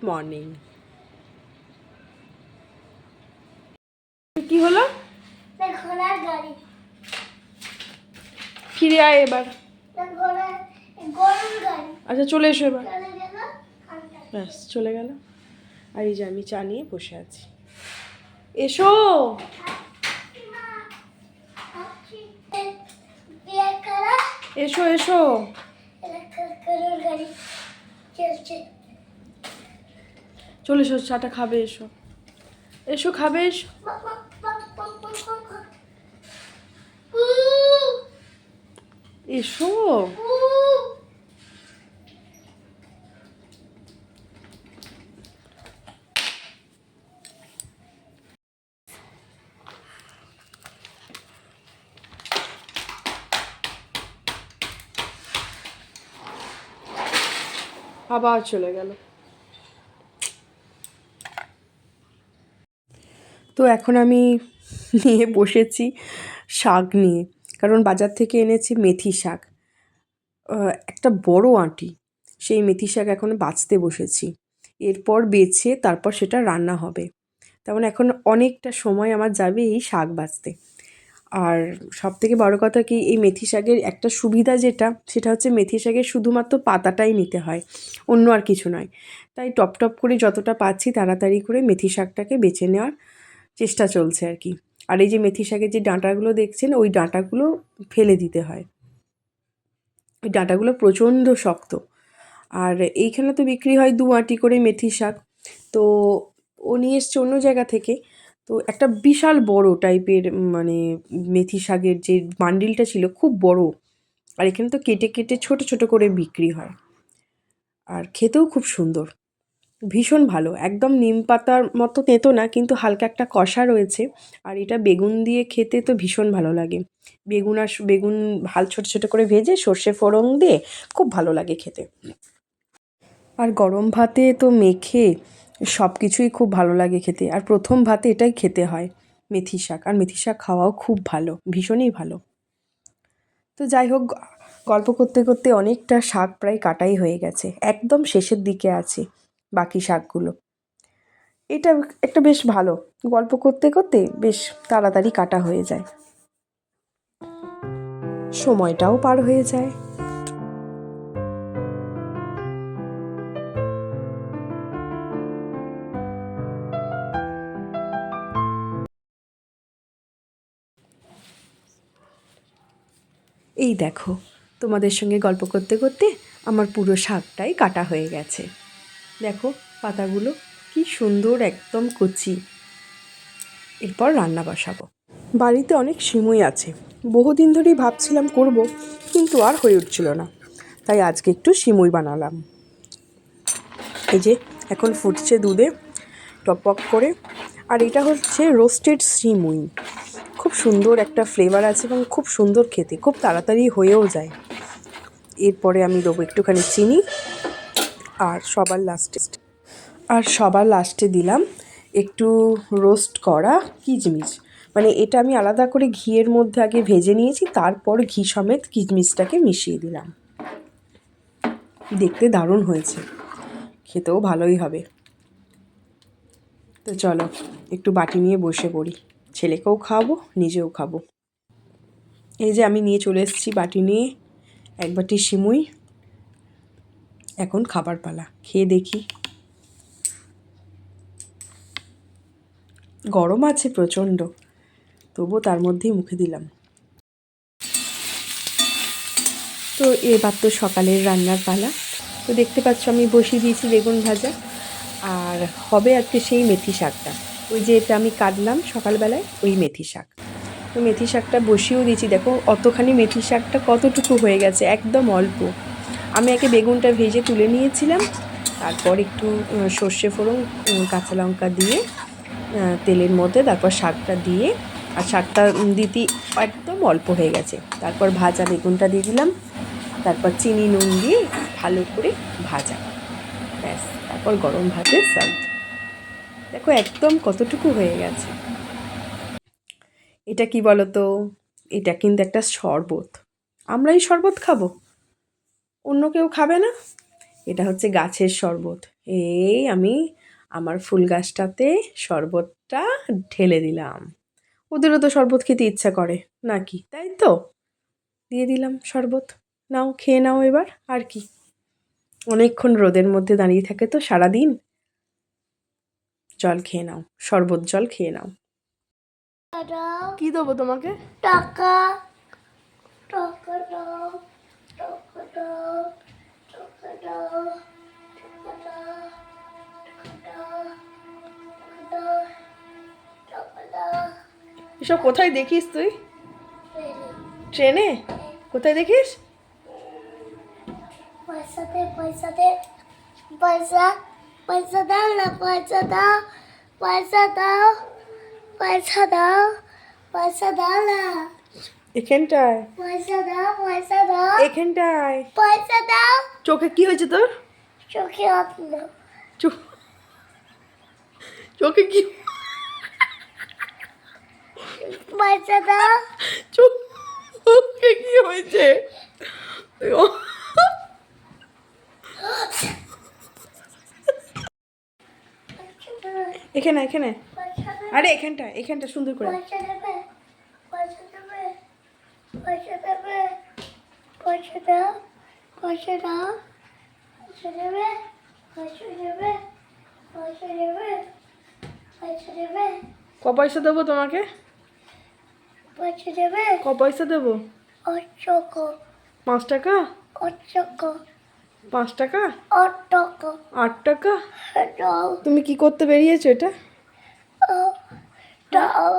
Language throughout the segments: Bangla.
মর্নিং। কি হলো? ঘোড়ার গাড়ি। ফিরে আয় এবার। গরুর গাড়ি। আচ্ছা চলে এসো এবার। চলে গেল। ব্যাস চলে গেল। আর এই যে আমি চা নিয়ে বসে আছি। এসো। এসো এসো। গরুর গাড়ি চলছে। চলে এসো, চাটা খাবে। এসো এসো, খাবে এসো। এসো। আবার চলে গেল। তো এখন আমি নিয়ে বসেছি শাক নিয়ে, কারণ বাজার থেকে এনেছি মেথি শাক, একটা বড় আঁটি। সেই মেথি শাক এখন বাছতে বসেছি, এরপর বেছে তারপর সেটা রান্না হবে। তেমন এখন অনেকটা সময় আমার যাবে এই শাক বাছতে। আর সবথেকে বড় কথা কি, এই মেথি শাকের একটা সুবিধা যেটা, সেটা হচ্ছে মেথি শাকের শুধুমাত্র পাতাটাই নিতে হয়, অন্য আর কিছু নয়। তাই টপ টপ করে যতটা পাচ্ছি তাড়াতাড়ি করে মেথি শাকটাকে বেছে নেওয়ার চেষ্টা চলছে আর কি। আর এই যে মেথি শাকের যে ডাঁটাগুলো দেখছেন, ওই ডাঁটাগুলো ফেলে দিতে হয়। ওই ডাঁটাগুলো প্রচণ্ড শক্ত। আর এইখানে তো বিক্রি হয় 2 আঁটি করে মেথি শাক। তো ও নিয়ে এসছে অন্য জায়গা থেকে। তো একটা বিশাল বড় টাইপের মানে মেথি শাকের যে বান্ডিলটা ছিল খুব বড়। আর এখানে তো কেটে কেটে ছোট ছোট করে বিক্রি হয়। আর খেতেও খুব সুন্দর, ভীষণ ভালো। একদম নিম পাতার মতো তেঁতো না, কিন্তু হালকা একটা কষা রয়েছে। আর এটা বেগুন দিয়ে খেতে তো ভীষণ ভালো লাগে। বেগুন ছোটো ছোটো করে ভেজে সর্ষে ফোড়ন দিয়ে খুব ভালো লাগে খেতে। আর গরম ভাতে তো মেখে সব কিছুই খুব ভালো লাগে খেতে। আর প্রথম ভাতে এটাই খেতে হয়, মেথি শাক। আর মেথি শাক খাওয়াও খুব ভালো, ভীষণই ভালো। তো যাই হোক, গল্প করতে করতে অনেকটা শাক প্রায় কাটাই হয়ে গেছে, একদম শেষের দিকে আছে বাকি শাকগুলো। এটা একটা বেশ ভালো, গল্প করতে করতে বেশ তাড়াতাড়ি কাটা হয়ে যায়, সময়টাও পার হয়ে যায়। এই দেখো, তোমাদের সঙ্গে গল্প করতে করতে আমার পুরো শাকটাই কাটা হয়ে গেছে। দেখো পাতাগুলো কি সুন্দর, একদম কচি। এরপর রান্না বসাবো। বাড়িতে অনেক সিমুই আছে, বহুদিন ধরেই ভাবছিলাম করব, কিন্তু আর হয়ে উঠছিল না। তাই আজকে একটু সিমুই বানালাম। এই যে এখন ফুটছে দুধে টকবক করে। আর এটা হচ্ছে রোস্টেড সিমুই, খুব সুন্দর একটা ফ্লেভার আছে এবং খুব সুন্দর খেতে, খুব তাড়াতাড়ি হয়েও যায়। এরপরে আমি দেবো একটুখানি চিনি, আর সবার লাস্টে দিলাম একটু রোস্ট করা কিশমিশ। মানে এটা আমি আলাদা করে ঘিয়ের মধ্যে আগে ভেজে নিয়েছি, তারপর ঘি সমেত কিশমিশটাকে মিশিয়ে দিলাম। দেখতে দারুণ হয়েছে, খেতেও ভালোই হবে। তো চলো একটু বাটি নিয়ে বসে পড়ি, ছেলেকেও খাওয়াবো, নিজেও খাবো। এই যে আমি নিয়ে চলে এসেছি বাটি নিয়ে এক বাটি সিমুই। এখন খাবার পালা, খেয়ে দেখি। গরম আছে প্রচণ্ড, তবু তার মধ্যেই মুখে দিলাম। তো এবার তো সকালের রান্নার পালা। তো দেখতে পাচ্ছ আমি বসিয়ে দিয়েছি বেগুন ভাজা, আর হবে আজকে সেই মেথি শাকটা, ওই যে এটা আমি কাটলাম সকালবেলায়, ওই মেথি শাক। তো মেথি শাকটা বসিয়েও দিয়েছি। দেখো অতখানি মেথি শাকটা কতটুকু হয়ে গেছে, একদম অল্প। আমি আগে বেগুনটা ভেজে তুলে নিয়েছিলাম, তারপর একটু সর্ষে ফোড়ন কাঁচা লঙ্কা দিয়ে তেলের মধ্যে তারপর শাকটা দিয়ে, আর শাকটা দিতে একদম অল্প হয়ে গেছে। তারপর ভাজা বেগুনটা দিয়ে দিলাম, তারপর চিনি নুন দিয়ে ভালো করে ভাজা, ব্যাস। তারপর গরম ভাতে সার্ভ। দেখো একদম কতটুকু হয়ে গেছে। এটা কি বলো তো, এটা কিন্তু একটা শরবত। আমরা এই শরবত খাবো, অন্য কেউ খাবে না। এটা হচ্ছে গাছের শরবত। এই আমি আমার ফুল গাছটাতে শরবতটা ঢেলে দিলাম। ওদেরও তো শরবত খেতে ইচ্ছা করে নাকি, তাই তো? দিয়ে দিলাম শরবত। নাও খেয়ে নাও এবার। আর কি, অনেকক্ষণ রোদের মধ্যে দাঁড়িয়ে থাকে তো সারাদিন। জল খেয়ে নাও, শরবত জল খেয়ে নাও। দাও কি দেবো তোমাকে? টাকা টাকা দাও টাকা দাও টাকা দাও টাকা দাও টাকা দাও টাকা দাও এসব কোথায় দেখিস তুই? ট্রেনে? কোথায় দেখিস? পয়সা দে পয়সা দে পয়সা পয়সা দাও না পয়সা দাও পয়সা দাও পয়সা দাও পয়সা দাও না এখানটায়, পয়সা দাও পয়সা দাও এখানটায়। পয়সা দাও চোখে কি হয়েছে তোর? চোখে অন্য চোখে কি? পয়সা দাও চোখে কি হয়েছে? এখানে এখানে, পয়সা দে আরে এখানটা এখানটা সুন্দর করে। পয়সা দেবে পয়সা দেবে পয়সা দেবে পয়সা দাও পয়সা দাও পয়সা দেবে পয়সা দেবে পয়সা দেবে পয়সা দেবে ক পয়সা দেবো তোমাকে? পয়সা দেবে ক পয়সা দেবো? অচক 5 টাকা? অচক 5 টাকা? অটক 8 টাকা? দাও তুমি কি করতে বেরিয়েছো এটা? দাও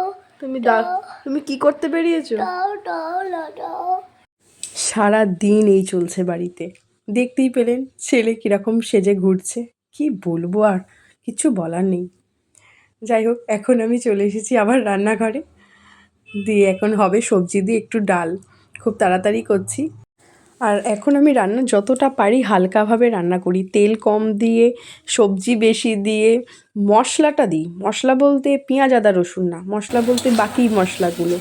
তুমি কি করতে বেরিয়েছো? দাও দাও দাও সারা দিন এই চলছে বাড়িতে। দেখতেই পেলেন ছেলে কীরকম সেজে ঘুরছে। কি বলবো, আর কিছু বলার নেই। যাই হোক, এখন আমি চলে এসেছি আবার রান্নাঘরে। দিয়ে এখন হবে সবজি দিয়ে একটু ডাল। খুব তাড়াতাড়ি করছি। আর এখন আমি রান্না যতটা পারি হালকাভাবে রান্না করি, তেল কম দিয়ে, সবজি বেশি দিয়ে, মশলাটা দিই। মশলা বলতে পেঁয়াজ আদা রসুন না, মশলা বলতে বাকি মশলাগুলো,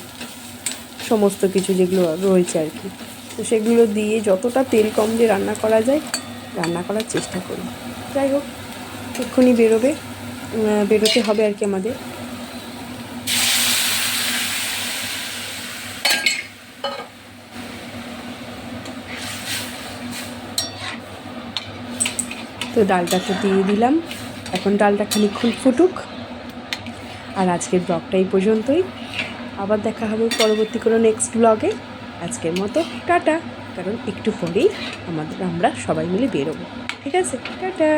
সমস্ত কিছু যেগুলো রয়েছে আর কি। তো সেগুলো দিয়ে যতটা তেল কম দিয়ে রান্না করা যায় রান্না করার চেষ্টা করি। যাই হোক, এক্ষুনি বেরোতে হবে আর কি আমাদের। তো ডালটা তো দিয়ে দিলাম, এখন ডালটা খানিকক্ষণ ফুটুক। আর আজকের ব্লগটা এই পর্যন্তই। আবার দেখা হবে পরবর্তী কোনো নেক্সট ব্লগে। আজকের মতো টাটা, কারণ একটু পরেই আমরা সবাই মিলে বেরোবো। ঠিক আছে, টাটা।